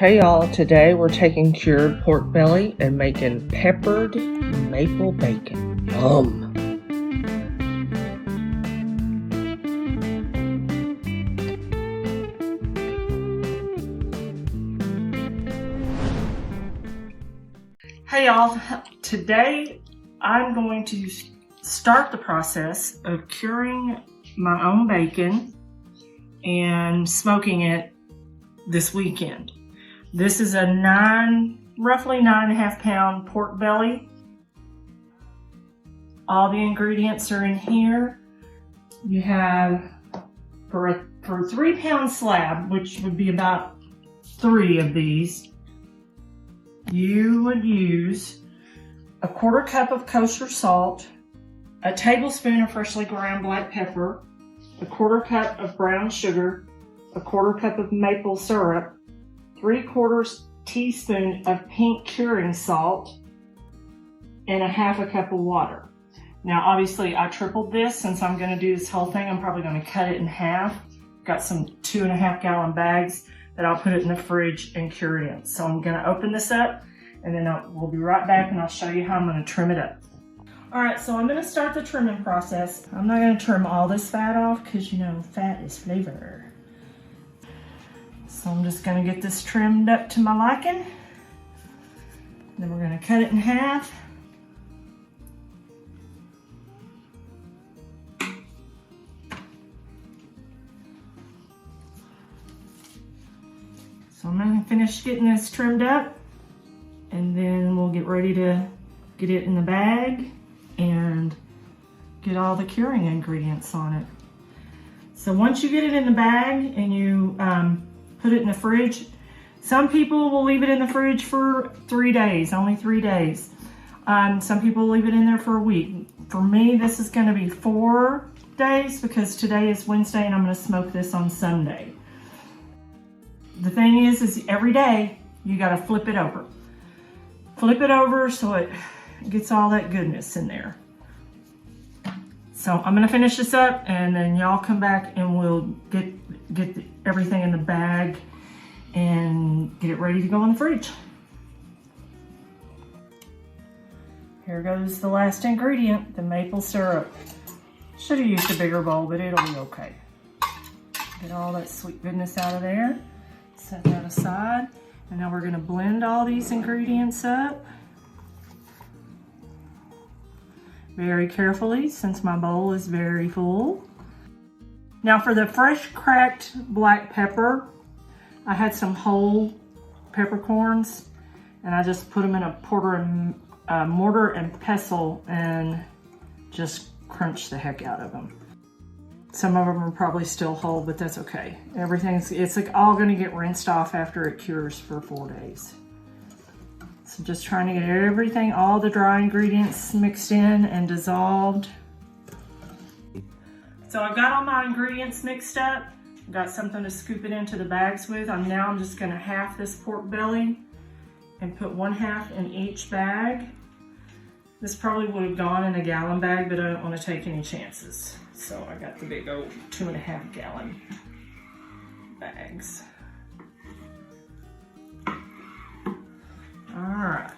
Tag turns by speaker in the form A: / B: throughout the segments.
A: Okay, y'all, today we're taking cured pork belly and making peppered maple bacon. Yum! Hey y'all, today I'm going to start the process of curing my own bacon and smoking it this weekend. This is a roughly 9.5 pound pork belly. All the ingredients are in here. You have, for a 3 pound slab, which would be about 3 of these, you would use a 1/4 cup of kosher salt, a tablespoon of freshly ground black pepper, a 1/4 cup of brown sugar, a 1/4 cup of maple syrup, 3/4 teaspoon of pink curing salt, and a 1/2 cup of water. Now obviously I tripled this since I'm going to do this whole thing. I'm probably going to cut it in half. Got some 2.5 gallon bags that I'll put it in the fridge and cure it in. So I'm going to open this up and then we'll be right back and I'll show you how I'm going to trim it up. Alright, so I'm going to start the trimming process. I'm not going to trim all this fat off because, you know, fat is flavor. So I'm just going to get this trimmed up to my liking. Then we're going to cut it in half. So I'm going to finish getting this trimmed up and then we'll get ready to get it in the bag and get all the curing ingredients on it. So once you get it in the bag and you put it in the fridge, some people will leave it in the fridge for 3 days, only 3 days. Some people leave it in there for a week. For me, this is going to be 4 days because today is Wednesday and I'm going to smoke this on Sunday. The thing is every day you got to flip it over. Flip it over so it gets all that goodness in there. So I'm going to finish this up and then y'all come back and we'll get everything in the bag and get it ready to go in the fridge. Here goes the last ingredient, the maple syrup. Should have used a bigger bowl, but it'll be okay. Get all that sweet goodness out of there. Set that aside. And now we're going to blend all these ingredients up very carefully since my bowl is very full. Now for the fresh cracked black pepper, I had some whole peppercorns and I just put them in a mortar and pestle and just crunched the heck out of them. Some of them are probably still whole, but that's okay. It's like all gonna get rinsed off after it cures for 4 days. So just trying to get everything, all the dry ingredients mixed in and dissolved. So I've got all my ingredients mixed up. I've got something to scoop it into the bags with. Now I'm just gonna half this pork belly and put 1/2 in each bag. This probably would have gone in a gallon bag, but I don't want to take any chances. So I got the big old 2.5 gallon bags. All right.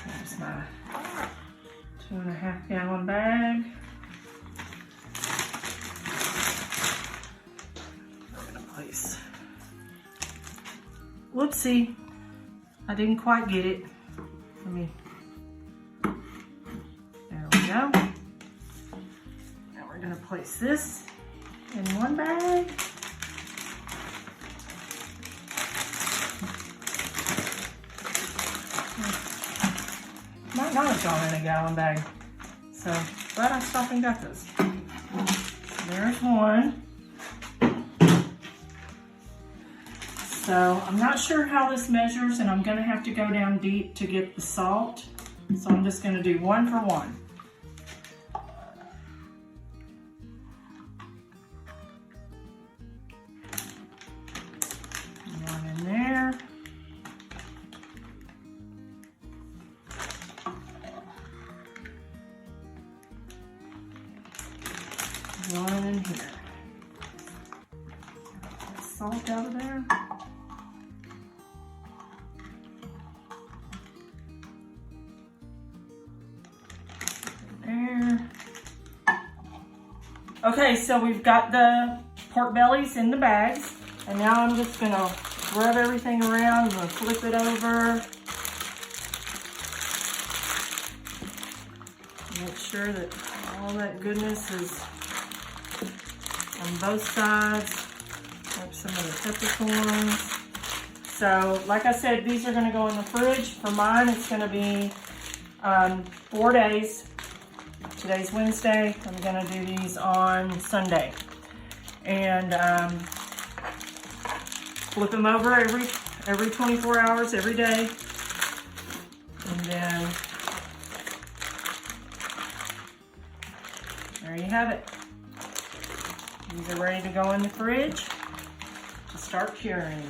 A: There's my 2.5 gallon bag. We're gonna place. Whoopsie, I didn't quite get it. There we go. Now we're gonna place this in one bag. Might not have gone in a gallon bag. So, but I stopped and got this. There's one. So I'm not sure how this measures and I'm gonna have to go down deep to get the salt. So I'm just gonna do 1 for 1. One in there. One in here. salt out of there. There. Okay, so we've got the pork bellies in the bags, and now I'm just gonna rub everything around. I'm gonna flip it over. Make sure that all that goodness is on both sides. Like some of the peppercorns. So, like I said, these are gonna go in the fridge. For mine, it's gonna be 4 days. Today's Wednesday. I'm gonna do these on Sunday. And flip them over every 24 hours, every day. And then there you have it. These are ready to go in the fridge to start curing.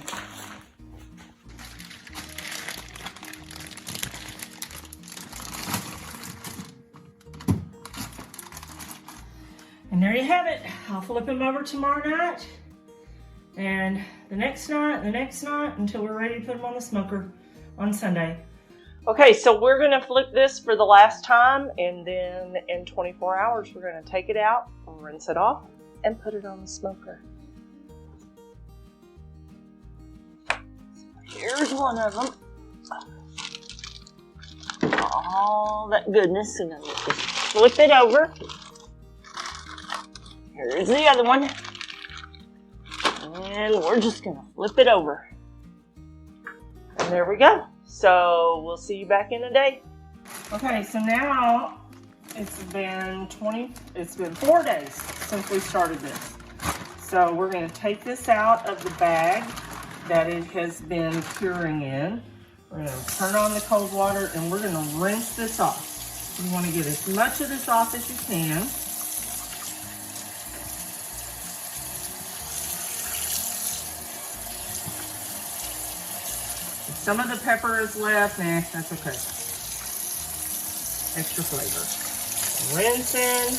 A: And there you have it. I'll flip them over tomorrow night, and the next night, until we're ready to put them on the smoker on Sunday. Okay, so we're gonna flip this for the last time, and then in 24 hours, we're gonna take it out, rinse it off, and put it on the smoker. Here's one of them. All that goodness, and then just flip it over. Here's the other one. And we're just gonna flip it over. And there we go. So we'll see you back in a day. Okay, so now it's been 4 days since we started this. So we're gonna take this out of the bag that it has been curing in. We're gonna turn on the cold water and we're gonna rinse this off. You wanna get as much of this off as you can. Some of the pepper is left, that's okay. Extra flavor. Rinsing.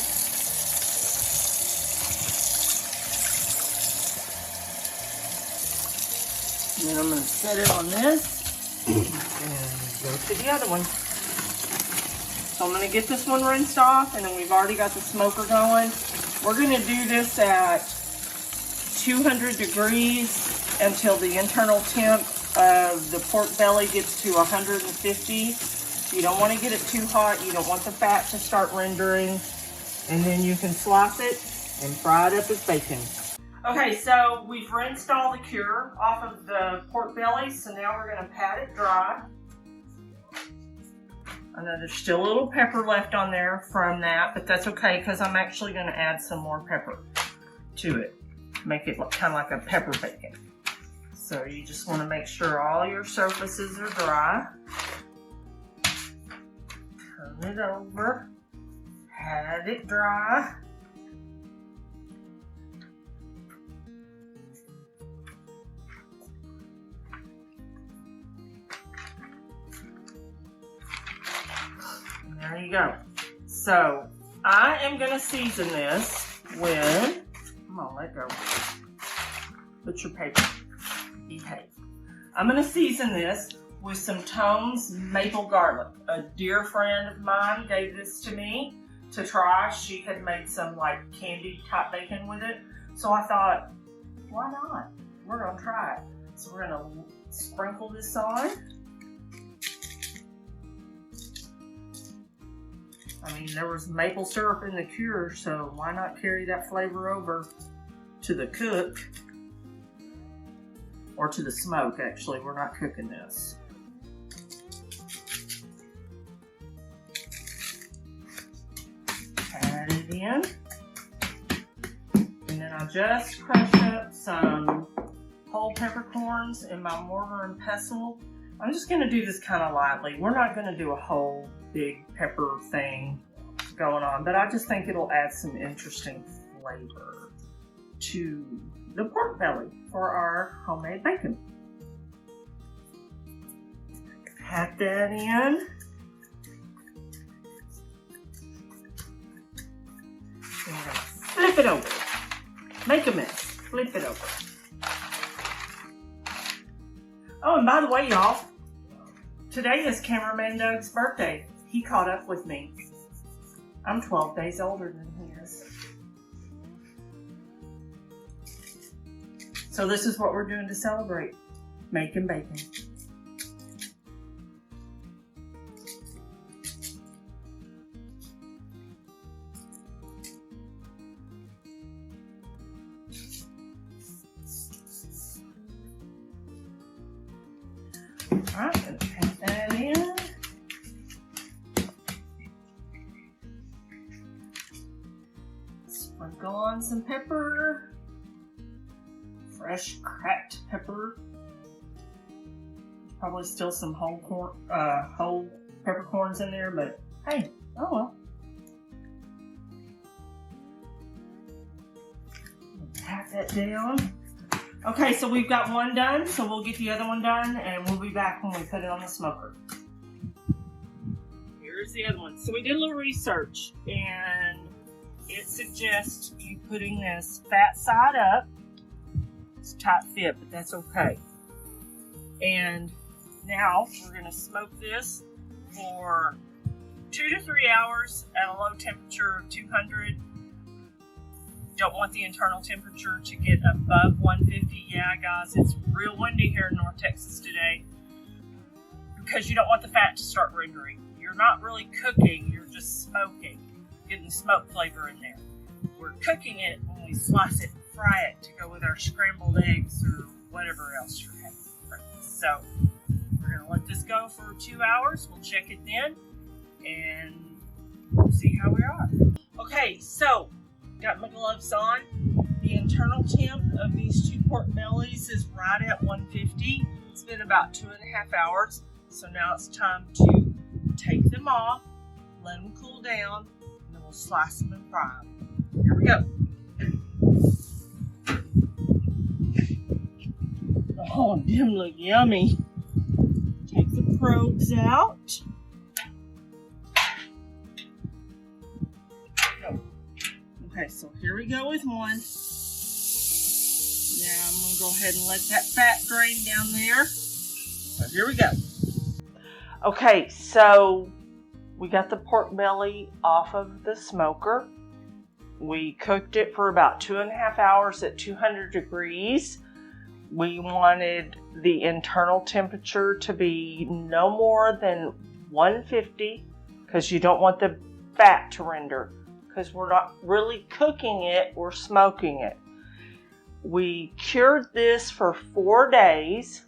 A: And then I'm gonna set it on this and go to the other one. So I'm gonna get this one rinsed off, and then we've already got the smoker going. We're gonna do this at 200 degrees until the internal temp of the pork belly gets to 150. You don't want to get it too hot. You don't want the fat to start rendering. And then you can slice it and fry it up as bacon. Okay, so we've rinsed all the cure off of the pork belly. So now we're going to pat it dry. I know there's still a little pepper left on there from that, but that's okay because I'm actually going to add some more pepper to it. Make it kind of like a pepper bacon. So you just want to make sure all your surfaces are dry. Turn it over. Pat it dry. And there you go. So I am going to season this with, come on, let go. Put your paper. Behave. I'm going to season this with some Tone's maple garlic. A dear friend of mine gave this to me to try. She had made some like candied type bacon with it. So I thought, why not? We're going to try it. So we're going to sprinkle this on. I mean, there was maple syrup in the cure, so why not carry that flavor over to the cook? Or to the smoke, actually. We're not cooking this. Add it in. And then I just crushed up some whole peppercorns in my mortar and pestle. I'm just going to do this kind of lightly. We're not going to do a whole big pepper thing going on, but I just think it'll add some interesting flavor to the pork belly for our homemade bacon. Pat that in. And flip it over. Make a mess. Flip it over. Oh, and by the way, y'all, today is Cameraman Doug's birthday. He caught up with me. I'm 12 days older than he is. So this is what we're doing to celebrate. Making bacon. Alright, gonna pack that in. Sprinkle on some pepper. Fresh cracked pepper. There's probably still some whole peppercorns in there, but hey, oh well. Pack that down. Okay, so we've got one done, so we'll get the other one done, and we'll be back when we put it on the smoker. Here's the other one. So we did a little research, and it suggests you putting this fat side up. It's a tight fit, but that's okay. And now we're going to smoke this for 2 to 3 hours at a low temperature of 200. Don't want the internal temperature to get above 150. Yeah, guys, it's real windy here in North Texas today because you don't want the fat to start rendering. You're not really cooking, you're just smoking, getting the smoke flavor in there. We're cooking it when we slice it and fry it to go with our scrambled eggs or whatever else you're having for breakfast. So we're going to let this go for 2 hours. We'll check it then and we'll see how we are. Okay, so got my gloves on. The internal temp of these 2 pork bellies is right at 150. It's been about 2.5 hours. So now it's time to take them off, let them cool down, and then we'll slice them and fry them. Here we go. Oh, them look yummy. Take the probes out. Okay, so here we go with one. Now I'm going to go ahead and let that fat drain down there. So here we go. Okay, so we got the pork belly off of the smoker. We cooked it for about 2.5 hours at 200 degrees. We wanted the internal temperature to be no more than 150 because you don't want the fat to render. Because we're not really cooking it, we're smoking it. We cured this for 4 days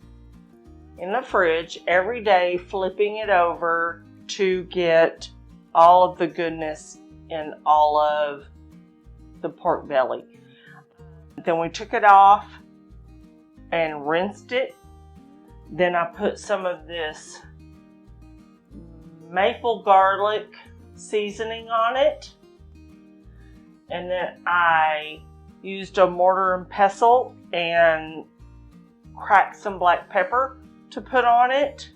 A: in the fridge, every day flipping it over to get all of the goodness in all of the pork belly. Then we took it off and rinsed it. Then I put some of this maple garlic seasoning on it. And then I used a mortar and pestle and cracked some black pepper to put on it.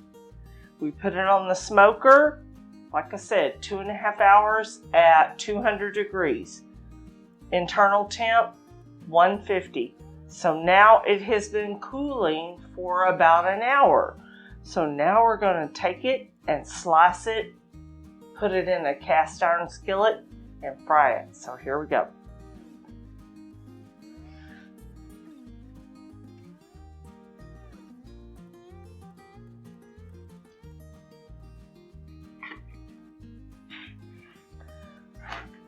A: We put it on the smoker, like I said, 2.5 hours at 200 degrees. Internal temp, 150. So now it has been cooling for about an hour. So now we're going to take it and slice it, put it in a cast iron skillet, and fry it. So here we go.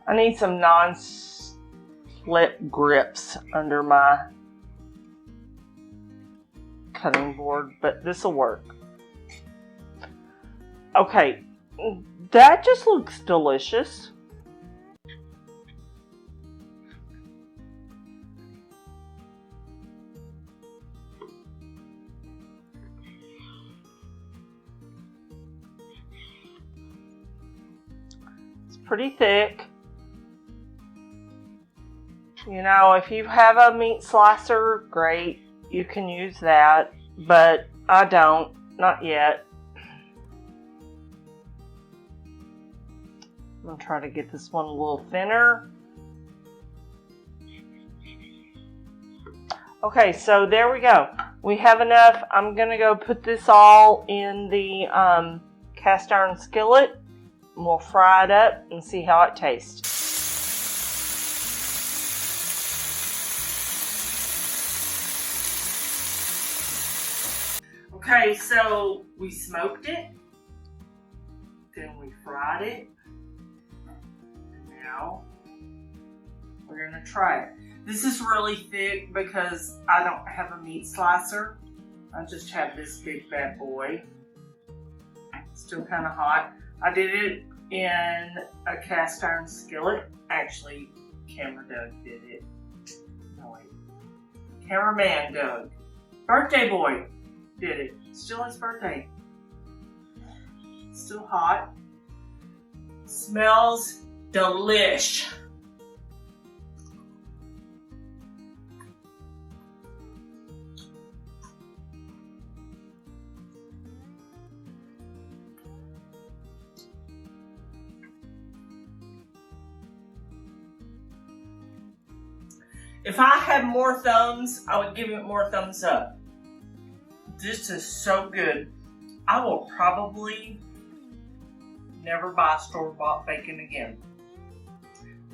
A: I need some non-slip grips under my cutting board, but this will work. Okay, that just looks delicious. Pretty thick. You know, if you have a meat slicer, great, you can use that, but I don't, not yet. I'm gonna try to get this one a little thinner. Okay, so there we go. we have enough. I'm going to go put this all in the cast iron skillet. And we'll fry it up and see how it tastes. Okay, so we smoked it, then we fried it, and now we're gonna try it. This is really thick because I don't have a meat slicer. I just have this big bad boy. Still kind of hot. I did it in a cast iron skillet. Actually, Camera Doug did it. No, wait. Cameraman Doug. Birthday boy did it. Still his birthday. Still hot. Smells delish. If I had more thumbs, I would give it more thumbs up. This is so good. I will probably never buy store-bought bacon again.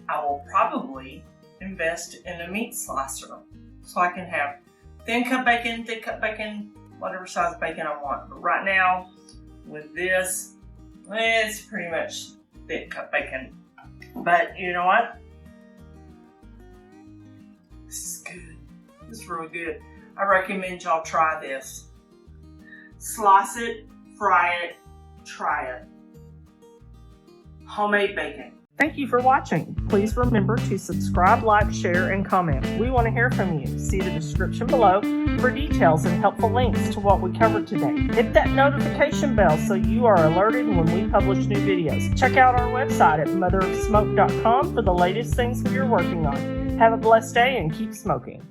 A: I will probably invest in a meat slicer so I can have thin cut bacon, thick cut bacon, whatever size bacon I want. But right now, with this, it's pretty much thick cut bacon. But you know what? This is good. This is really good. I recommend y'all try this. Slice it, fry it, try it. Homemade bacon. Thank you for watching. Please remember to subscribe, like, share, and comment. We want to hear from you. See the description below for details and helpful links to what we covered today. Hit that notification bell so you are alerted when we publish new videos. Check out our website at motherofsmoke.com for the latest things we are working on. Have a blessed day and keep smoking.